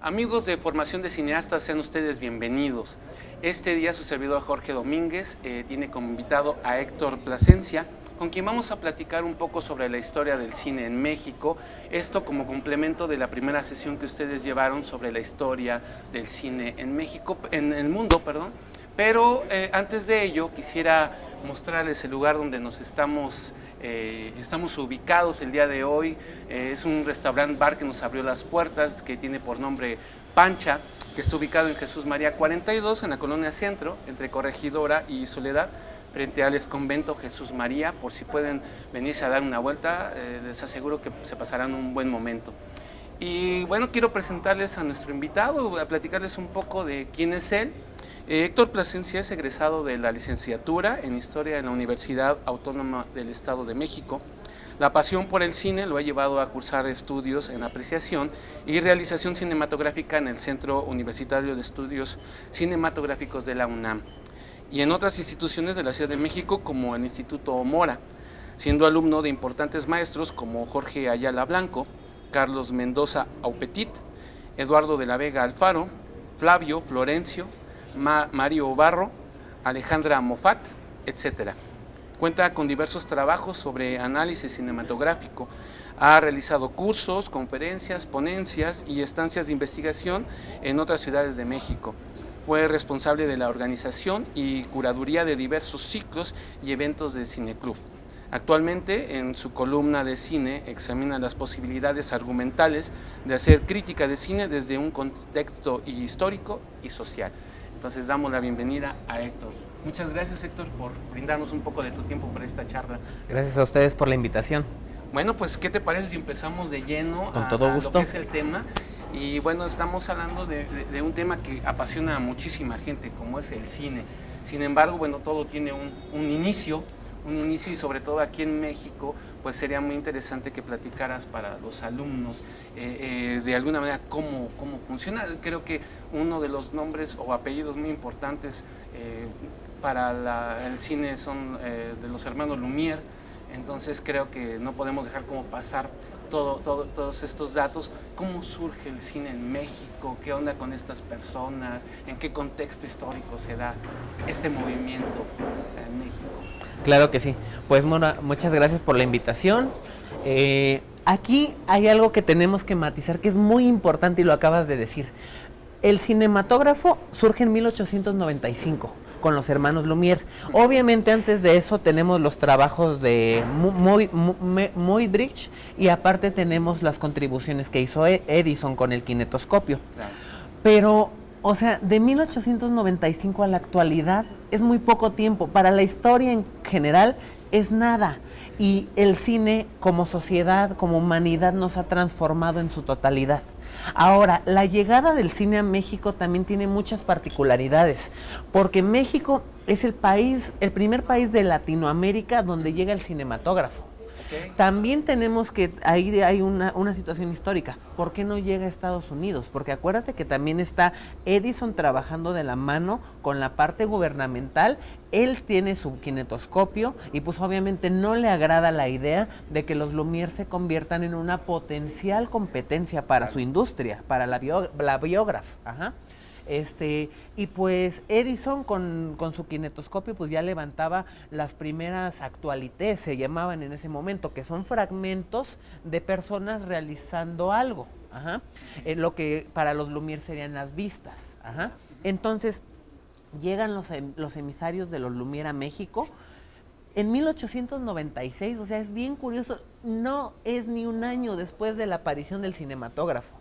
Amigos de Formación de Cineastas, sean ustedes bienvenidos. Este día su servidor Jorge Domínguez tiene como invitado a Héctor Plasencia, con quien vamos a platicar un poco sobre la historia del cine en México, esto como complemento de la primera sesión que ustedes llevaron sobre la historia del cine en México, en el mundo, perdón. Pero antes de ello quisiera mostrarles el lugar donde nos estamos ubicados el día de hoy. Es un restaurant bar que nos abrió las puertas, que tiene por nombre Pancha, que está ubicado en Jesús María 42, en la colonia Centro, entre Corregidora y Soledad, frente al exconvento Jesús María. Por si pueden venirse a dar una vuelta, les aseguro que se pasarán un buen momento. Y bueno, quiero presentarles a nuestro invitado, a platicarles un poco de quién es él. Héctor Plasencia es egresado de la licenciatura en Historia en la Universidad Autónoma del Estado de México. La pasión por el cine lo ha llevado a cursar estudios en apreciación y realización cinematográfica en el Centro Universitario de Estudios Cinematográficos de la UNAM y en otras instituciones de la Ciudad de México como el Instituto Mora, siendo alumno de importantes maestros como Jorge Ayala Blanco, Carlos Mendoza Aupetit, Eduardo de la Vega Alfaro, Flavio Florencio, Mario Barro, Alejandra Moffat, etc. Cuenta con diversos trabajos sobre análisis cinematográfico. Ha realizado cursos, conferencias, ponencias y estancias de investigación en otras ciudades de México. Fue responsable de la organización y curaduría de diversos ciclos y eventos del Cineclub. Actualmente, en su columna de cine, examina las posibilidades argumentales de hacer crítica de cine desde un contexto histórico y social. Entonces damos la bienvenida a Héctor. Muchas gracias, Héctor, por brindarnos un poco de tu tiempo para esta charla. Gracias a ustedes por la invitación. Bueno, pues, ¿qué te parece si empezamos de lleno Con todo gusto. Lo que es el tema? Y bueno, estamos hablando de un tema que apasiona a muchísima gente, como es el cine. Sin embargo, bueno, todo tiene un inicio y sobre todo aquí en México, pues sería muy interesante que platicaras para los alumnos de alguna manera cómo funciona. Creo que uno de los nombres o apellidos muy importantes para el cine son de los hermanos Lumière, entonces creo que no podemos dejar como pasar todos estos datos. ¿Cómo surge el cine en México? ¿Qué onda con estas personas? ¿En qué contexto histórico se da este movimiento en México? Claro que sí. Pues Mora, muchas gracias por la invitación. Aquí hay algo que tenemos que matizar que es muy importante y lo acabas de decir. El cinematógrafo surge en 1895 con los hermanos Lumière. Obviamente antes de eso tenemos los trabajos de Muybridge y aparte tenemos las contribuciones que hizo Edison con el kinetoscopio. Claro. Pero, o sea, de 1895 a la actualidad es muy poco tiempo. Para la historia en general es nada. Y el cine como sociedad, como humanidad, nos ha transformado en su totalidad. Ahora, la llegada del cine a México también tiene muchas particularidades, porque México es el primer país de Latinoamérica donde llega el cinematógrafo. Okay. También tenemos que, ahí hay una situación histórica. ¿Por qué no llega a Estados Unidos? Porque acuérdate que también está Edison trabajando de la mano con la parte gubernamental. Él tiene su kinetoscopio y pues obviamente no le agrada la idea de que los Lumière se conviertan en una potencial competencia para su industria, para la biógrafa. Ajá. Y pues Edison con su kinetoscopio pues ya levantaba las primeras actualités, se llamaban en ese momento, que son fragmentos de personas realizando algo, ajá, lo que para los Lumière serían las vistas. Ajá. Entonces llegan los emisarios de los Lumière a México en 1896, o sea, es bien curioso, no es ni un año después de la aparición del cinematógrafo.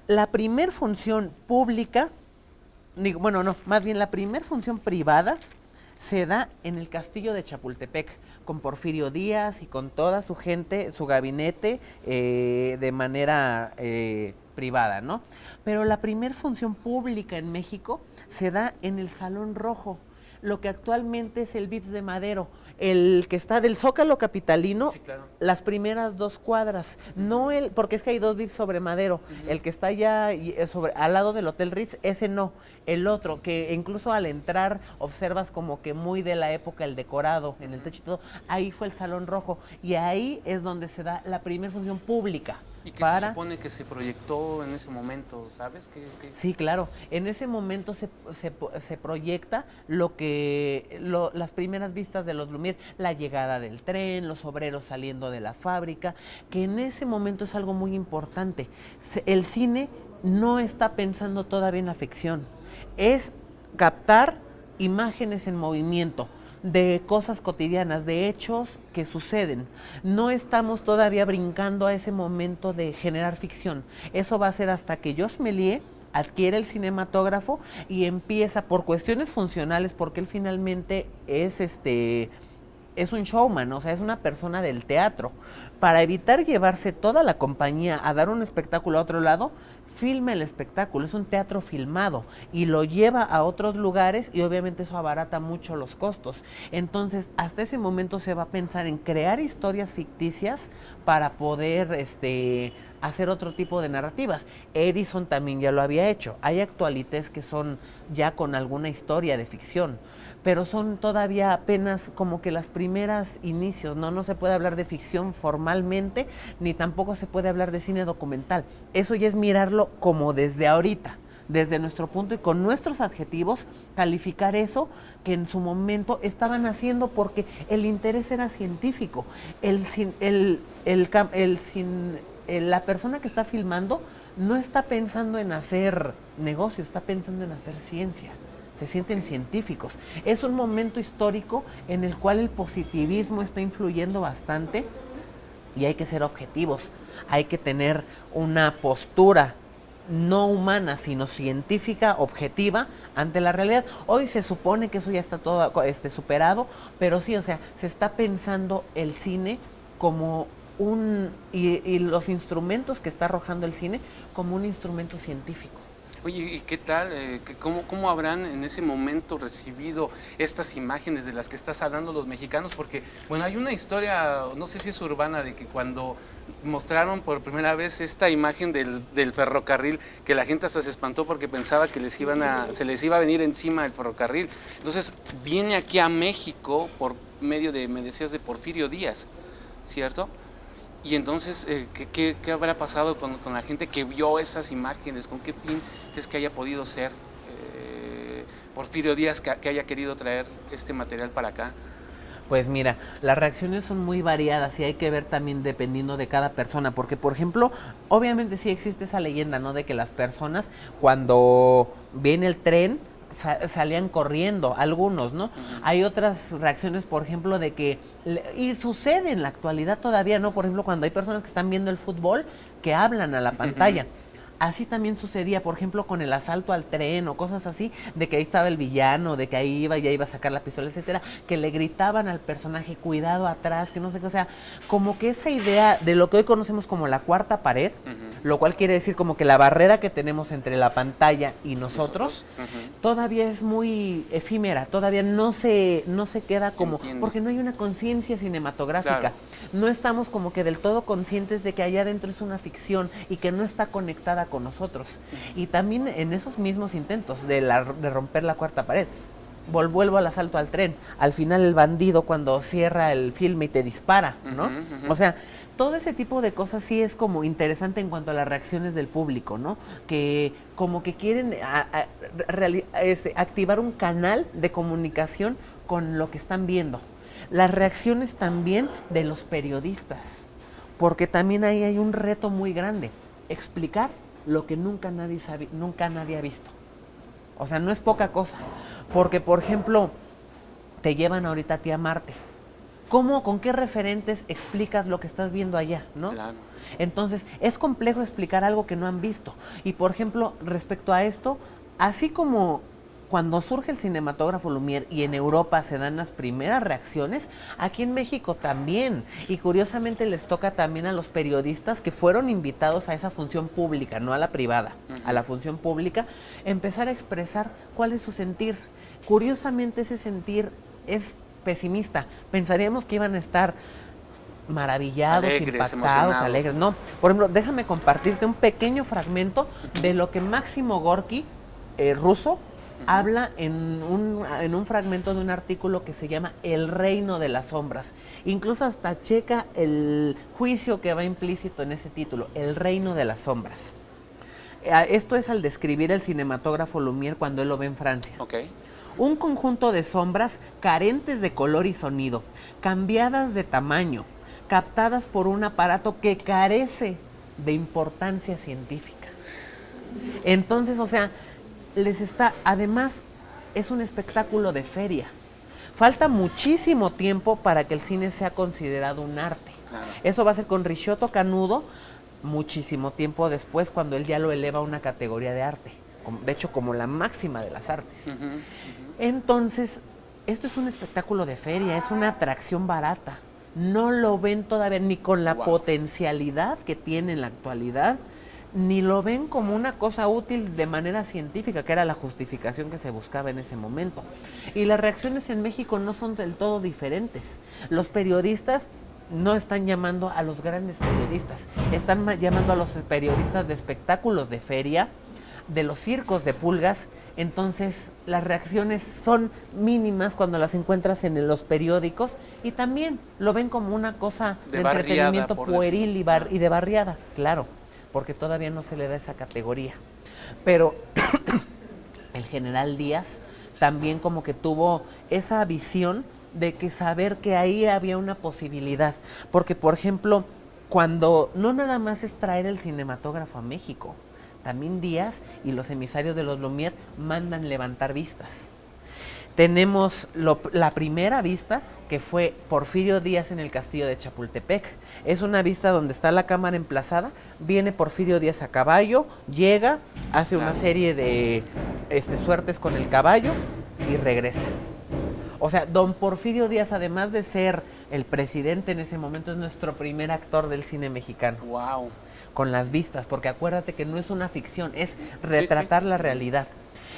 La primer función pública, la primer función privada se da en el castillo de Chapultepec, con Porfirio Díaz y con toda su gente, su gabinete, de manera privada, ¿no? Pero la primer función pública en México se da en el Salón Rojo, lo que actualmente es el Vips de Madero, el que está del Zócalo capitalino, sí, claro, las primeras 2 cuadras, no porque es que hay 2 Vips sobre Madero, el que está allá al lado del Hotel Ritz, ese no, el otro, que incluso al entrar observas como que muy de la época el decorado en el techo y todo, ahí fue el Salón Rojo, y ahí es donde se da la primera función pública. ¿Y qué se supone que se proyectó en ese momento? ¿Sabes? Sí, claro. En ese momento se proyecta las primeras vistas de los Lumière, la llegada del tren, los obreros saliendo de la fábrica, que en ese momento es algo muy importante. El cine no está pensando todavía en la ficción, es captar imágenes en movimiento, de cosas cotidianas, de hechos que suceden. No estamos todavía brincando a ese momento de generar ficción. Eso va a ser hasta que Georges Méliès adquiere el cinematógrafo y empieza por cuestiones funcionales, porque él finalmente es un showman, o sea, es una persona del teatro. Para evitar llevarse toda la compañía a dar un espectáculo a otro lado, filma el espectáculo, es un teatro filmado y lo lleva a otros lugares y obviamente eso abarata mucho los costos. Entonces, hasta ese momento se va a pensar en crear historias ficticias para poder hacer otro tipo de narrativas. Edison también ya lo había hecho. Hay actualités que son ya con alguna historia de ficción, pero son todavía apenas como que las primeras inicios, ¿no? No se puede hablar de ficción formalmente, ni tampoco se puede hablar de cine documental. Eso ya es mirarlo como desde ahorita, desde nuestro punto y con nuestros adjetivos, calificar eso que en su momento estaban haciendo porque el interés era científico. La persona que está filmando no está pensando en hacer negocio, está pensando en hacer ciencia. Se sienten científicos. Es un momento histórico en el cual el positivismo está influyendo bastante y hay que ser objetivos. Hay que tener una postura no humana, sino científica, objetiva, ante la realidad. Hoy se supone que eso ya está todo superado, pero sí, o sea, se está pensando el cine como y los instrumentos que está arrojando el cine como un instrumento científico. Oye, ¿y qué tal? ¿Cómo habrán en ese momento recibido estas imágenes de las que estás hablando los mexicanos? Porque, bueno, hay una historia, no sé si es urbana, de que cuando mostraron por primera vez esta imagen del ferrocarril, que la gente hasta se espantó porque pensaba que se les iba a venir encima el ferrocarril. Entonces, viene aquí a México por medio me decías, de Porfirio Díaz, ¿cierto? Y entonces, ¿qué habrá pasado con la gente que vio esas imágenes? ¿Con qué fin es que haya podido ser Porfirio Díaz que haya querido traer este material para acá? Pues mira, las reacciones son muy variadas y hay que ver también dependiendo de cada persona, porque por ejemplo, obviamente sí existe esa leyenda, ¿no? De que las personas cuando viene el tren salían corriendo, algunos, ¿no? Hay otras reacciones, por ejemplo, de que, y sucede en la actualidad todavía, ¿no? Por ejemplo, cuando hay personas que están viendo el fútbol, que hablan a la pantalla. Así también sucedía, por ejemplo, con el asalto al tren o cosas así, de que ahí estaba el villano, de que ahí ya iba a sacar la pistola, etcétera, que le gritaban al personaje, cuidado atrás, que no sé qué, o sea, como que esa idea de lo que hoy conocemos como la cuarta pared, lo cual quiere decir como que la barrera que tenemos entre la pantalla y nosotros, todavía es muy efímera, todavía no se queda como, porque no hay una conciencia cinematográfica. Claro. No estamos como que del todo conscientes de que allá adentro es una ficción y que no está conectada con nosotros. Y también en esos mismos intentos de romper la cuarta pared, vuelvo al asalto al tren. Al final el bandido cuando cierra el filme y te dispara, ¿no? O sea, todo ese tipo de cosas sí es como interesante en cuanto a las reacciones del público, ¿no? Que como que quieren activar un canal de comunicación con lo que están viendo. Las reacciones también de los periodistas, porque también ahí hay un reto muy grande, explicar lo que nunca nadie ha visto. O sea, no es poca cosa, porque por ejemplo, te llevan ahorita a ti a Marte. ¿Cómo, con qué referentes explicas lo que estás viendo allá, no? Claro. Entonces, es complejo explicar algo que no han visto. Y por ejemplo, respecto a esto, así como cuando surge el cinematógrafo Lumière y en Europa se dan las primeras reacciones, aquí en México también. Y curiosamente les toca también a los periodistas que fueron invitados a esa función pública, no a la privada, a la función pública, empezar a expresar cuál es su sentir. Curiosamente ese sentir es pesimista. Pensaríamos que iban a estar maravillados, impactados, alegres. No, por ejemplo, déjame compartirte un pequeño fragmento de lo que Máximo Gorki, ruso, habla en un fragmento de un artículo que se llama El reino de las sombras. Incluso hasta checa el juicio que va implícito en ese título, El reino de las sombras. Esto es al describir el cinematógrafo Lumière cuando él lo ve en Francia. Okay. Un conjunto de sombras carentes de color y sonido, cambiadas de tamaño, captadas por un aparato que carece de importancia científica. Entonces, o sea, además, es un espectáculo de feria. Falta muchísimo tiempo para que el cine sea considerado un arte. Claro. Eso va a ser con Ricciotto Canudo muchísimo tiempo después, cuando él ya lo eleva a una categoría de arte. De hecho, como la máxima de las artes. Entonces, esto es un espectáculo de feria, es una atracción barata. No lo ven todavía ni con la potencialidad que tiene en la actualidad, ni lo ven como una cosa útil de manera científica, que era la justificación que se buscaba en ese momento. Y las reacciones en México no son del todo diferentes. Los periodistas no están llamando a los grandes periodistas, están llamando a los periodistas de espectáculos de feria, de los circos de pulgas. Entonces las reacciones son mínimas cuando las encuentras en los periódicos, y también lo ven como una cosa de entretenimiento pueril y de barriada, claro, porque todavía no se le da esa categoría. Pero el general Díaz también como que tuvo esa visión de que saber que ahí había una posibilidad, porque por ejemplo, cuando no nada más es traer el cinematógrafo a México, también Díaz y los emisarios de los Lumière mandan levantar vistas. Tenemos la primera vista, que fue Porfirio Díaz en el castillo de Chapultepec. Es una vista donde está la cámara emplazada, viene Porfirio Díaz a caballo, llega, hace una serie de suertes con el caballo y regresa. O sea, don Porfirio Díaz, además de ser el presidente en ese momento, es nuestro primer actor del cine mexicano. ¡Wow! Con las vistas, porque acuérdate que no es una ficción, es retratar la realidad.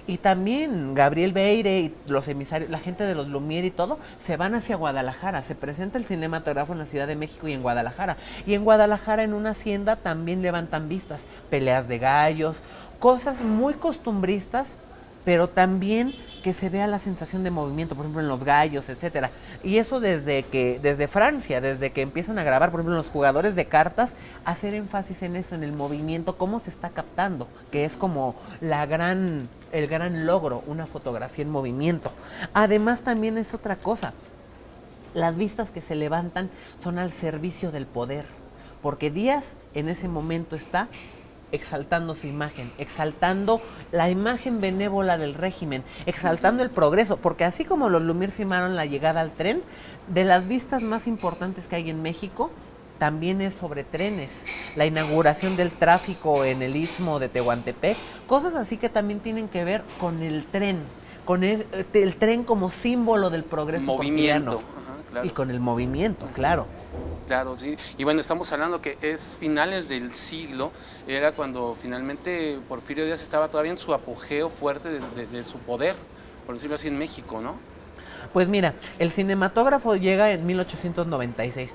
Y también Gabriel Beire y los emisarios, la gente de los Lumière y todo, se van hacia Guadalajara. Se presenta el cinematógrafo en la Ciudad de México y en Guadalajara. Y en Guadalajara, en una hacienda, también levantan vistas, peleas de gallos, cosas muy costumbristas, pero también que se vea la sensación de movimiento, por ejemplo, en los gallos, etcétera. Y eso desde Francia, desde que empiezan a grabar, por ejemplo, los jugadores de cartas, hacer énfasis en eso, en el movimiento, cómo se está captando, que es como el gran logro, una fotografía en movimiento. Además, también es otra cosa. Las vistas que se levantan son al servicio del poder, porque Díaz en ese momento está exaltando su imagen, exaltando la imagen benévola del régimen, exaltando el progreso, porque así como los Lumière firmaron la llegada al tren, de las vistas más importantes que hay en México, también es sobre trenes, la inauguración del tráfico en el Istmo de Tehuantepec, cosas así que también tienen que ver con el tren, con el tren como símbolo del progreso porfiriano. Claro. Y con el movimiento, claro. Claro, sí. Y bueno, estamos hablando que es finales del siglo, era cuando finalmente Porfirio Díaz estaba todavía en su apogeo fuerte de su poder, por decirlo así, en México, ¿no? Pues mira, el cinematógrafo llega en 1896.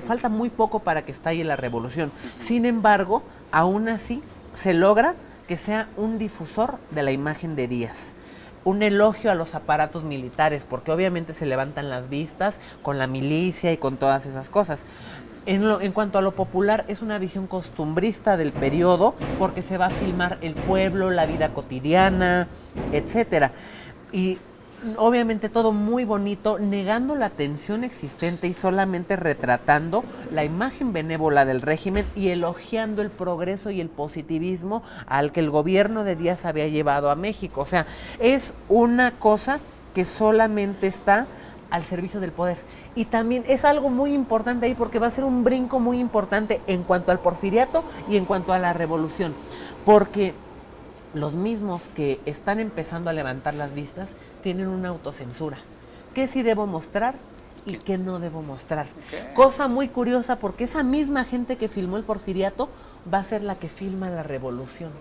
Falta muy poco para que estalle la revolución. Sin embargo, aún así, se logra que sea un difusor de la imagen de Díaz. Un elogio a los aparatos militares, porque obviamente se levantan las vistas con la milicia y con todas esas cosas. En cuanto a lo popular, es una visión costumbrista del periodo, porque se va a filmar el pueblo, la vida cotidiana, etcétera. Y obviamente todo muy bonito, negando la tensión existente y solamente retratando la imagen benévola del régimen y elogiando el progreso y el positivismo al que el gobierno de Díaz había llevado a México. O sea, es una cosa que solamente está al servicio del poder. Y también es algo muy importante ahí, porque va a ser un brinco muy importante en cuanto al porfiriato y en cuanto a la revolución. Porque los mismos que están empezando a levantar las vistas tienen una autocensura. ¿Qué sí debo mostrar y qué no debo mostrar? Cosa muy curiosa, porque esa misma gente que filmó el porfiriato va a ser la que filma la revolución.